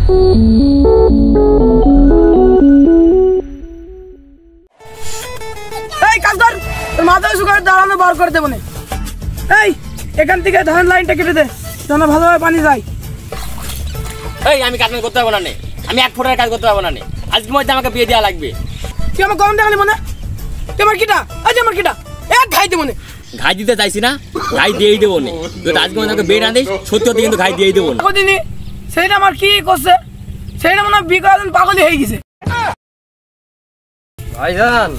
এই কাজ কর, তোর মাথা উঁচু করে দাঁড়ানো বার করে দেবো না। এই এখান থেকে ধানের লাইনটা কেটে দে, যেন ভালোভাবে পানি যায়। এই আমি কাজ করতে পারবো না, আমি 1 ফুটের কাজ করতে পারবো না। আজকের মধ্যে আমাকে বিয়ে দেওয়া লাগবে। তুই আমার গরম দেখালি মনে, তুই আমার কিটা, আজ আমার কিটা এক ঘাই দেবো না। ঘাই দিতে চাইছি না, ঘাই দিয়েই দেবো না। তুই আজকে মধ্যে আমাকে বিয়ে না দিস, সত্যি সত্যি কিন্তু ঘাই দিয়েই দেবো না। দিনি সেইটা আমার কি করছে, সেইটা মনে হয় বিয়ে করার জন্য পাগলই হয়ে গেছে। ভাইজান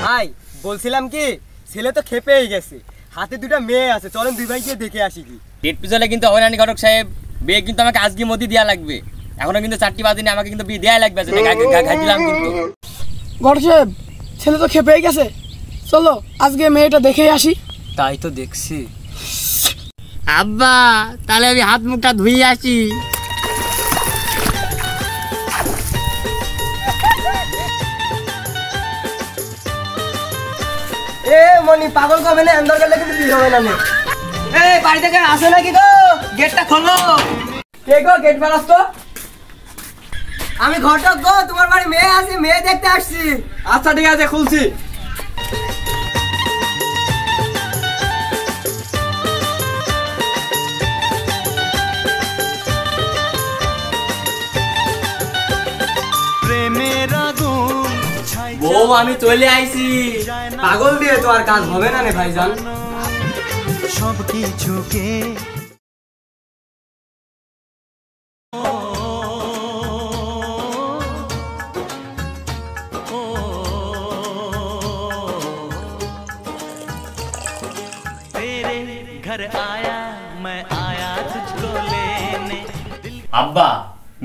ভাই বলছিলাম কি, ছেলে তো খেপেই গেছে, হাতে 2টা মেয়ে আছে, চলেন 2 ভাইকে দেখে আসি। কি পেট পিছলে কিন্তু হবে না ঘটক সাহেব, বিয়ে কিন্তু আমাকে আজকের মধ্যে দেওয়া লাগবে। এখনো কিন্তু 4টি বাজেনি, আমাকে কিন্তু বিয়ে দেওয়া লাগবে। ঘাই দিলাম কিন্তু। ঘটক সাহেব ছেলে তো খেপেই গেছে, চলো আজকে মেয়েটা দেখেই আসি। তাই তো দেখছি। আব্বা তাহলে আমি হাত মুখটা ধুয়ে আসি। এ মনি পাগল কবে না, আন্দর গেলে কিন্তু বিয়ে হবে না। এই বাড়ি থেকে আসে নাকি গো, গেটটা খোলো। কে গো গেট ফেলাস তো? আমি ঘটক গো, তোমার বাড়ি মেয়ে আছে, মেয়ে দেখতে আসছি। আচ্ছা ঠিক আছে, খুলছি। বউ আমি চলে আইছি। পাগল দিয়ে তো আর কাজ হবে না রে ভাইজান। সব কিছুকে घर आया मैं आया तुझको लेने। আব্বা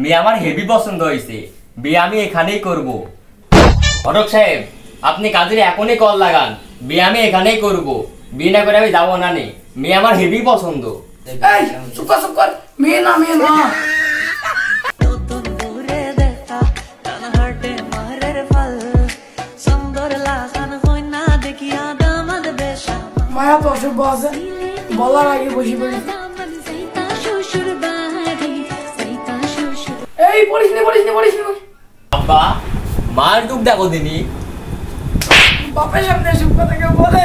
মেয়ে আমার হেভি পছন্দ হয়েছে, বিয়ে আমি এখানেই করব। ঘটক সাহেব আপনি কাজের এখনই কল লাগান, বিয়ে আমি এখানেই করব। বিয়ে না করে আমি যাবো না। মেয়ে আমার হেভি পছন্দ। এই চুপ কর, চুপ কর, মেয়ে না মেয়ে না। মায়া তো অসভ্য আছে, বলার আগে বসে পড়ি। এই পড়িস নি, পড়িস নি, পড়িস নি। আব্বা মার টুক দেখো দিনি, বাপের সামনে এসব কথা কেউ বলে?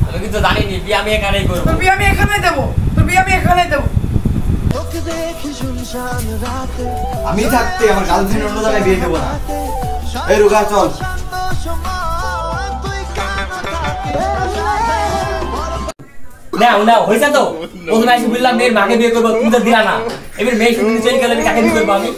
আমি কিন্তু জানিনি, বিয়ে আমি এখানেই করব। তোর বিয়ে আমি এখানেই দেবো, তোর বিয়ে আমি এখানেই দেবো। আমি থাকতে আমার গার্লফ্রেন্ড অন্য জায়গায় বিয়ে দেবো না। এই রুগা চল। না না হয়েছে তো, প্রথমে এসে বললাম মেয়ের মাকে বিয়ে করবো, তুমি তো দিলা না। এবার মেয়ে শুনে চলে গেলে আমি কাকে বিয়ে করবো আমি?